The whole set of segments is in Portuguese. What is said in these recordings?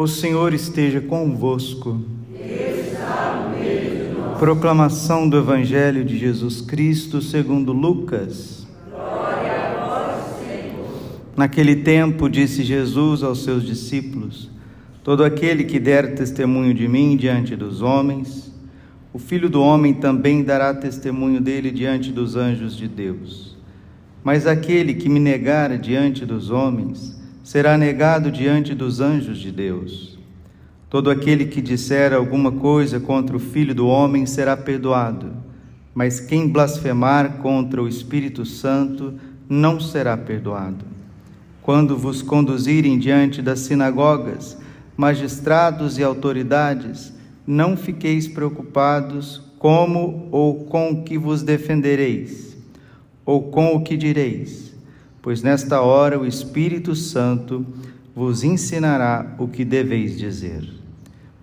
O Senhor esteja convosco. Ele está no meio de nós. Proclamação do Evangelho de Jesus Cristo segundo Lucas. Glória a vós, Senhor. Naquele tempo disse Jesus aos seus discípulos: todo aquele que der testemunho de mim diante dos homens, o Filho do Homem também dará testemunho dele diante dos anjos de Deus. Mas aquele que me negar diante dos homens, será negado diante dos anjos de Deus. Todo aquele que disser alguma coisa contra o Filho do Homem será perdoado, mas quem blasfemar contra o Espírito Santo não será perdoado. Quando vos conduzirem diante das sinagogas, magistrados e autoridades, não fiqueis preocupados como ou com o que vos defendereis, ou com o que direis, pois nesta hora o Espírito Santo vos ensinará o que deveis dizer.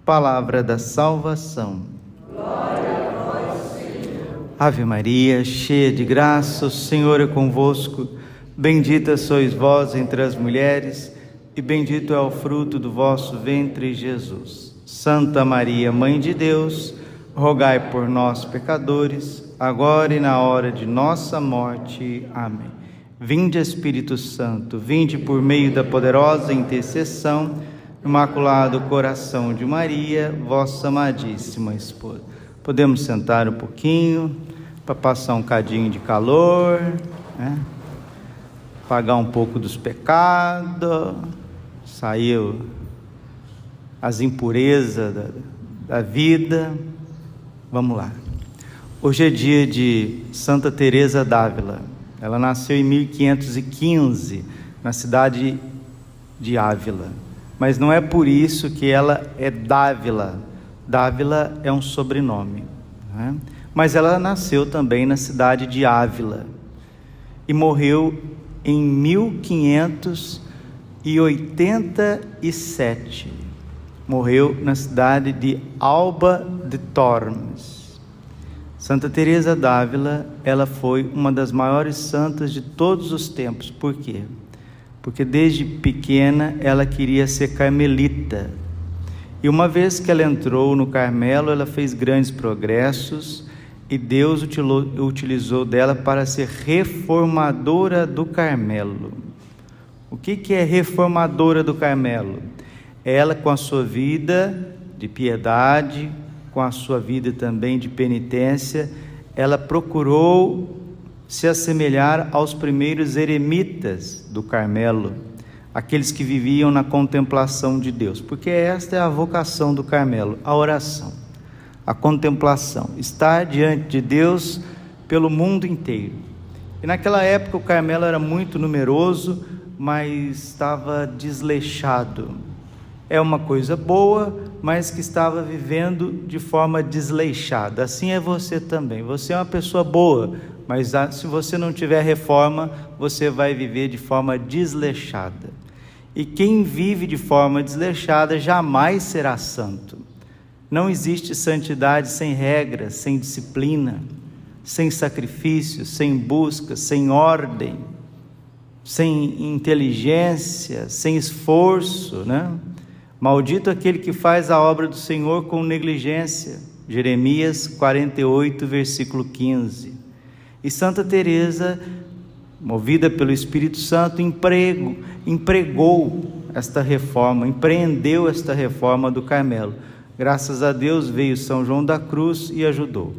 Palavra da salvação. Glória a vós, Senhor. Ave Maria, cheia de graça, o Senhor é convosco. Bendita sois vós entre as mulheres, e bendito é o fruto do vosso ventre, Jesus. Santa Maria, Mãe de Deus, rogai por nós, pecadores, agora e na hora de nossa morte. Amém. Vinde, Espírito Santo, vinde por meio da poderosa intercessão do Imaculado Coração de Maria, vossa amadíssima esposa. Podemos sentar um pouquinho para passar um cadinho de calor, né? Pagar um pouco dos pecados, saiu as impurezas da vida. Vamos lá. Hoje é dia de Santa Teresa d'Ávila. Ela nasceu em 1515, na cidade de Ávila. Mas não é por isso que ela é Dávila. Dávila é um sobrenome, né? Mas ela nasceu também na cidade de Ávila e morreu em 1587. Morreu na cidade de Alba de Tormes. Santa Teresa d'Ávila, ela foi uma das maiores santas de todos os tempos. Por quê? Porque desde pequena ela queria ser carmelita. E uma vez que ela entrou no Carmelo, ela fez grandes progressos e Deus utilizou dela para ser reformadora do Carmelo. O que é reformadora do Carmelo? Ela, com a sua vida de piedade, com a sua vida também de penitência, ela procurou se assemelhar aos primeiros eremitas do Carmelo, aqueles que viviam na contemplação de Deus, porque esta é a vocação do Carmelo, a oração, a contemplação, estar diante de Deus pelo mundo inteiro. E naquela época o Carmelo era muito numeroso, mas estava desleixado. É uma coisa boa, mas que estava vivendo de forma desleixada. Assim é você também. Você é uma pessoa boa, mas se você não tiver reforma, você vai viver de forma desleixada. E quem vive de forma desleixada jamais será santo. Não existe santidade sem regras, sem disciplina, sem sacrifício, sem busca, sem ordem, sem inteligência, sem esforço, né? Maldito aquele que faz a obra do Senhor com negligência. Jeremias 48, versículo 15. E Santa Teresa, movida pelo Espírito Santo, empregou esta reforma, empreendeu esta reforma do Carmelo. Graças a Deus veio São João da Cruz e ajudou.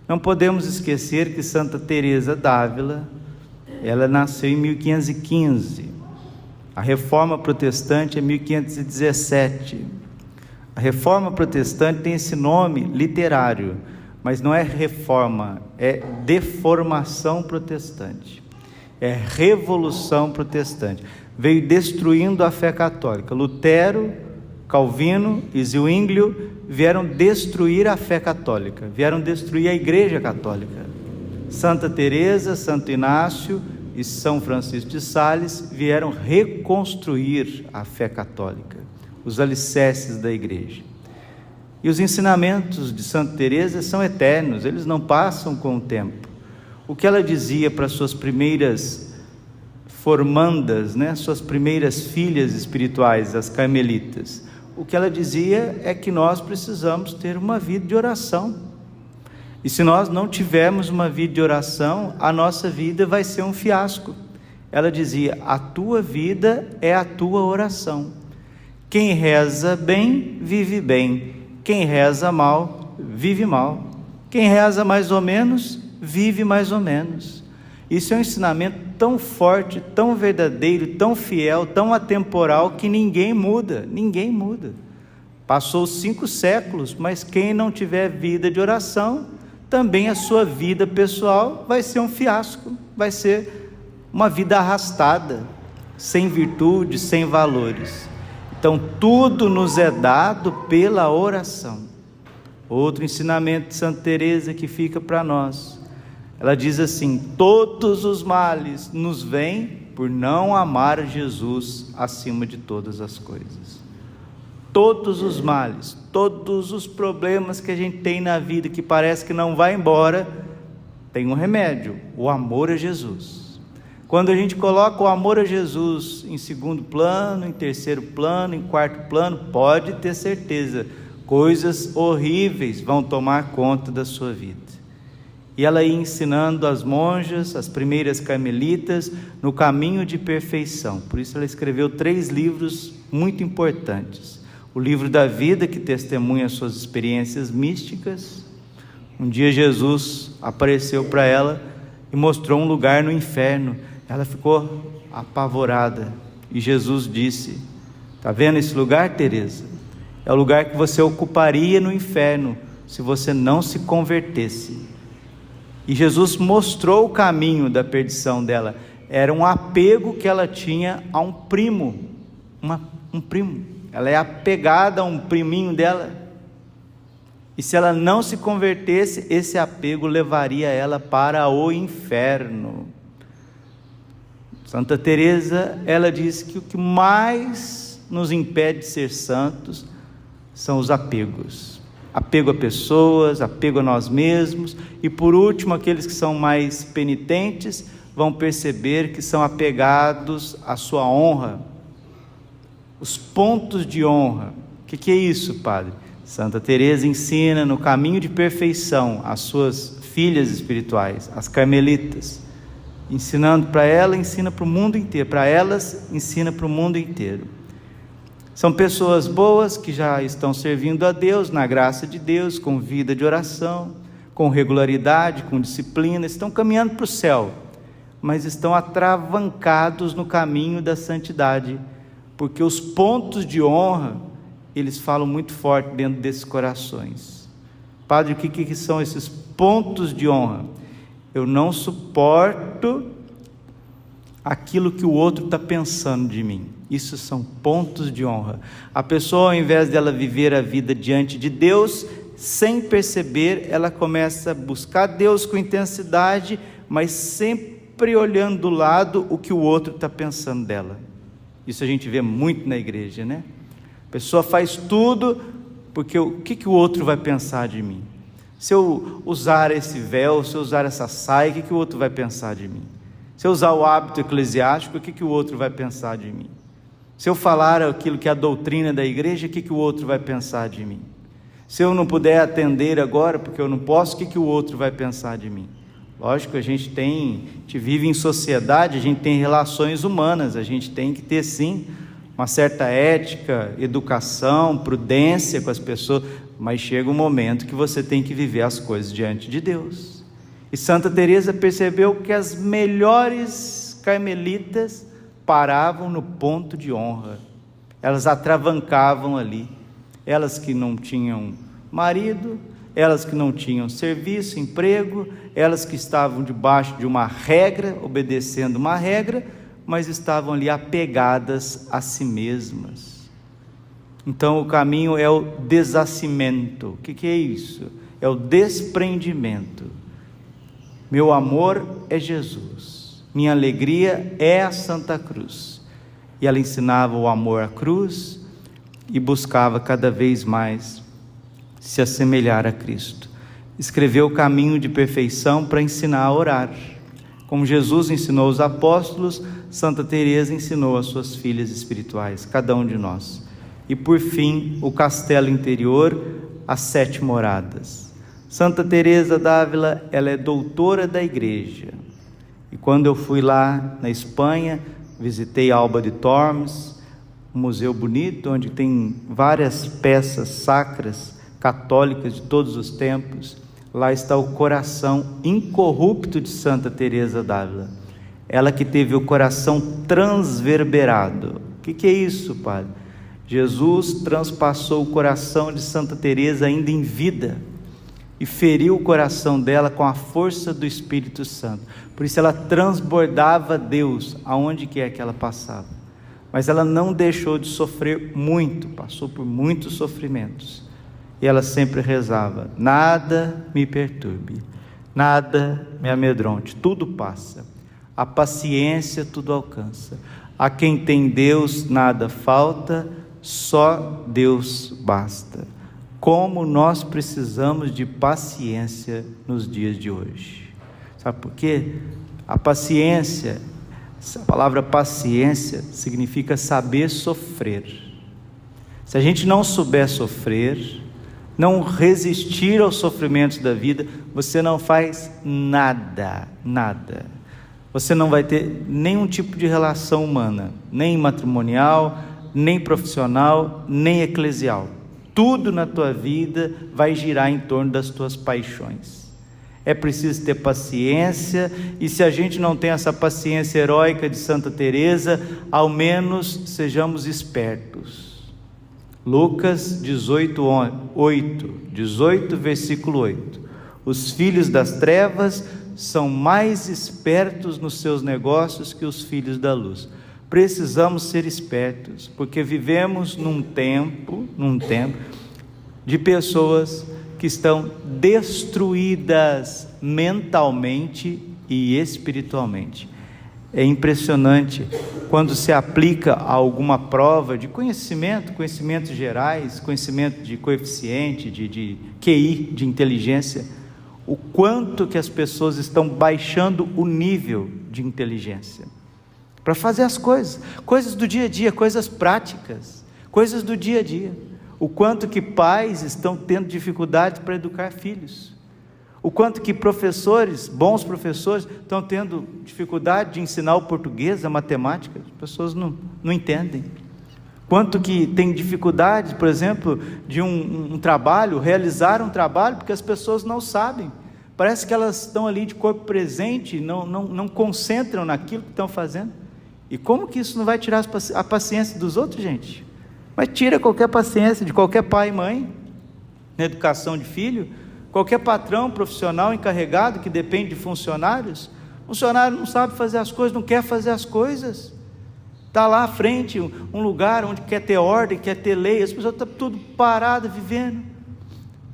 Não podemos esquecer que Santa Teresa d'Ávila, ela nasceu em 1515. A Reforma Protestante é 1517. A Reforma Protestante tem esse nome literário, mas não é reforma, é deformação protestante, é revolução protestante. Veio destruindo a fé católica. Lutero, Calvino e Zwinglio vieram destruir a fé católica, vieram destruir a Igreja Católica. Santa Teresa, Santo Inácio e São Francisco de Sales vieram reconstruir a fé católica, os alicerces da igreja. E os ensinamentos de Santa Teresa são eternos, eles não passam com o tempo. O que ela dizia para suas primeiras formandas, suas primeiras filhas espirituais, as carmelitas, o que ela dizia é que nós precisamos ter uma vida de oração. E se nós não tivermos uma vida de oração, a nossa vida vai ser um fiasco. Ela dizia: a tua vida é a tua oração. Quem reza bem, vive bem. Quem reza mal, vive mal. Quem reza mais ou menos, vive mais ou menos. Isso é um ensinamento tão forte, tão verdadeiro, tão fiel, tão atemporal, que ninguém muda. Passou 5 séculos, mas quem não tiver vida de oração, também a sua vida pessoal vai ser um fiasco, vai ser uma vida arrastada, sem virtude, sem valores. Então tudo nos é dado pela oração. Outro ensinamento de Santa Teresa que fica para nós, ela diz assim: todos os males nos vêm por não amar Jesus acima de todas as coisas. Todos os males, todos os problemas que a gente tem na vida, que parece que não vai embora, tem um remédio: o amor a Jesus. Quando a gente coloca o amor a Jesus em segundo plano, em terceiro plano, em quarto plano, pode ter certeza, coisas horríveis vão tomar conta da sua vida. E ela ia ensinando as monjas, as primeiras carmelitas, no caminho de perfeição. Por isso ela escreveu 3 livros muito importantes. O livro da vida, que testemunha suas experiências místicas. Um dia Jesus apareceu para ela e mostrou um lugar no inferno. Ela ficou apavorada e Jesus disse: está vendo esse lugar, Teresa? É o lugar que você ocuparia no inferno se você não se convertesse. E Jesus mostrou o caminho da perdição dela. Era um apego que ela tinha a um primo, um primo. Ela é apegada a um priminho dela. E se ela não se convertesse, esse apego levaria ela para o inferno. Santa Teresa, ela diz que o que mais nos impede de ser santos são os apegos. Apego a pessoas, apego a nós mesmos, e por último, aqueles que são mais penitentes vão perceber que são apegados à sua honra. Os pontos de honra. O que é isso, padre? Santa Teresa ensina no caminho de perfeição às suas filhas espirituais, as carmelitas. Ensinando para ela, ensina para o mundo inteiro. Para elas, ensina para o mundo inteiro. São pessoas boas que já estão servindo a Deus, na graça de Deus, com vida de oração, com regularidade, com disciplina, estão caminhando para o céu, mas estão atravancados no caminho da santidade, porque os pontos de honra, eles falam muito forte dentro desses corações. Padre, o que são esses pontos de honra? Eu não suporto aquilo que o outro está pensando de mim. Isso são pontos de honra. A pessoa, ao invés dela viver a vida diante de Deus, sem perceber, ela começa a buscar Deus com intensidade, mas sempre olhando do lado o que o outro está pensando dela. Isso a gente vê muito na igreja, né? A pessoa faz tudo porque o que o outro vai pensar de mim? Se eu usar esse véu, se eu usar essa saia, o que o outro vai pensar de mim? Se eu usar o hábito eclesiástico, o que o outro vai pensar de mim? Se eu falar aquilo que é a doutrina da igreja, o que o outro vai pensar de mim? Se eu não puder atender agora, porque eu não posso, o que o outro vai pensar de mim? Lógico, a gente vive em sociedade, a gente tem relações humanas, a gente tem que ter sim uma certa ética, educação, prudência com as pessoas, mas chega um momento que você tem que viver as coisas diante de Deus. E Santa Teresa percebeu que as melhores carmelitas paravam no ponto de honra, elas atravancavam ali, elas que não tinham marido, elas que não tinham serviço, emprego, elas que estavam debaixo de uma regra, obedecendo uma regra, mas estavam ali apegadas a si mesmas. Então o caminho é o desassimento. O que é isso? É o desprendimento. Meu amor é Jesus, minha alegria é a Santa Cruz. E ela ensinava o amor à cruz e buscava cada vez mais se assemelhar a Cristo. Escreveu o caminho de perfeição para ensinar a orar. Como Jesus ensinou os apóstolos, Santa Teresa ensinou às suas filhas espirituais, cada um de nós. e por fim o castelo interior, as 7 moradas. Santa Teresa d'Ávila, ela é doutora da igreja, e quando eu fui lá na Espanha, visitei Alba de Tormes, um museu bonito, onde tem várias peças sacras, católicas de todos os tempos. Lá está o coração incorrupto de Santa Teresa d'Ávila, ela que teve o coração transverberado. O que é isso, padre? Jesus transpassou o coração de Santa Teresa ainda em vida e feriu o coração dela com a força do Espírito Santo. Por isso ela transbordava Deus aonde quer que ela passava. Mas ela não deixou de sofrer muito, passou por muitos sofrimentos. E ela sempre rezava: nada me perturbe, nada me amedronte, tudo passa. A paciência tudo alcança. A quem tem Deus nada falta, só Deus basta. Como nós precisamos de paciência nos dias de hoje. Sabe por quê? A paciência, a palavra paciência significa saber sofrer. Se a gente não souber sofrer, não resistir aos sofrimentos da vida, você não faz nada. Você não vai ter nenhum tipo de relação humana, nem matrimonial, nem profissional, nem eclesial. Tudo na tua vida vai girar em torno das tuas paixões. É preciso ter paciência, e se a gente não tem essa paciência heróica de Santa Teresa, ao menos sejamos espertos. Lucas 18, versículo 8. Os filhos das trevas são mais espertos nos seus negócios que os filhos da luz. Precisamos ser espertos, porque vivemos num tempo de pessoas que estão destruídas mentalmente e espiritualmente. É impressionante quando se aplica a alguma prova de conhecimentos gerais, conhecimento de coeficiente, de QI, de inteligência, o quanto que as pessoas estão baixando o nível de inteligência para fazer as coisas do dia a dia, coisas práticas, coisas do dia a dia. O quanto que pais estão tendo dificuldade para educar filhos. O quanto que professores, bons professores, estão tendo dificuldade de ensinar o português, a matemática. As pessoas não entendem. Quanto que tem dificuldade, por exemplo, de realizar um trabalho, porque as pessoas não sabem. Parece que elas estão ali de corpo presente, não concentram naquilo que estão fazendo. E como que isso não vai tirar a paciência dos outros, gente? Mas tira qualquer paciência de qualquer pai e mãe, na educação de filho. Qualquer patrão profissional encarregado que depende de funcionários, o funcionário não sabe fazer as coisas, não quer fazer as coisas, está lá à frente, um lugar onde quer ter ordem, quer ter lei, as pessoas estão tudo paradas, vivendo.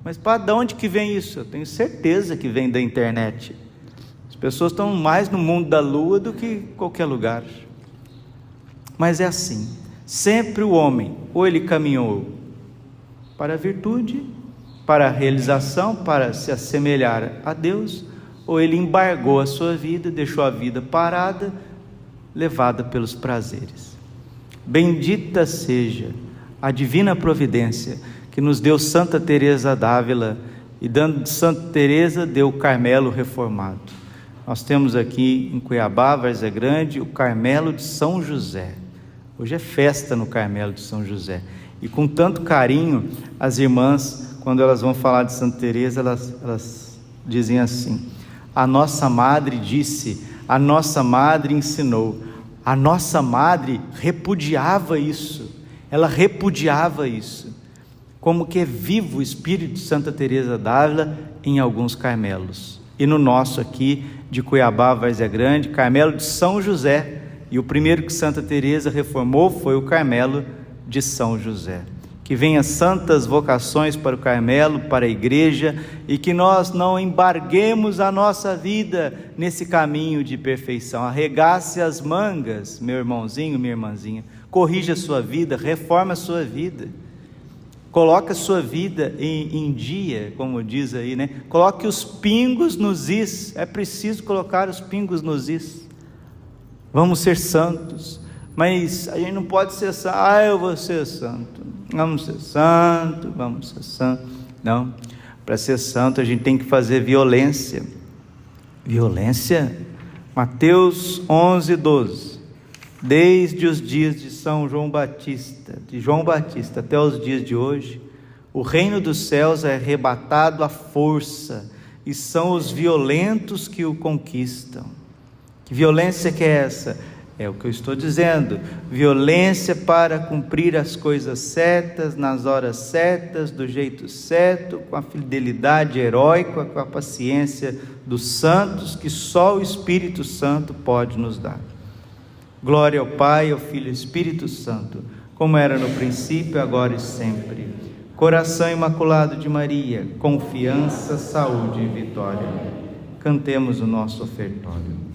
Mas de onde que vem isso? Eu tenho certeza que vem da internet. As pessoas estão mais no mundo da lua do que qualquer lugar. Mas é assim, sempre o homem, ou ele caminhou para a virtude, para a realização, para se assemelhar a Deus, ou ele embargou a sua vida, deixou a vida parada, levada pelos prazeres. Bendita seja a divina providência que nos deu Santa Teresa d'Ávila, e dando de Santa Teresa deu o Carmelo reformado. Nós temos aqui em Cuiabá, Várzea Grande, o Carmelo de São José. Hoje é festa no Carmelo de São José, e com tanto carinho as irmãs, quando elas vão falar de Santa Teresa, elas dizem assim: a nossa madre disse, a nossa madre ensinou, a nossa madre repudiava isso, ela repudiava isso. Como que é vivo o espírito de Santa Teresa d'Ávila em alguns Carmelos. E no nosso aqui de Cuiabá, Várzea Grande, Carmelo de São José, e o primeiro que Santa Teresa reformou foi o Carmelo de São José. Que venha santas vocações para o Carmelo, para a igreja, e que nós não embarguemos a nossa vida nesse caminho de perfeição. Arregace as mangas, meu irmãozinho, minha irmãzinha, corrija a sua vida, reforma a sua vida, coloque a sua vida em dia, como diz aí, né? Coloque os pingos nos is, é preciso colocar os pingos nos is. Vamos ser santos, mas a gente não pode ser santo, eu vou ser santo. Vamos ser santo, vamos ser santo. Não, para ser santo a gente tem que fazer violência. Violência? Mateus 11:12. Desde os dias de São João Batista, até os dias de hoje, o reino dos céus é arrebatado à força, e são os violentos que o conquistam. Que violência que é essa? É o que eu estou dizendo: violência para cumprir as coisas certas, nas horas certas, do jeito certo, com a fidelidade heróica, com a paciência dos santos, que só o Espírito Santo pode nos dar. Glória ao Pai, ao Filho e ao Espírito Santo, como era no princípio, agora e sempre. Coração imaculado de Maria, confiança, saúde e vitória. Cantemos o nosso ofertório.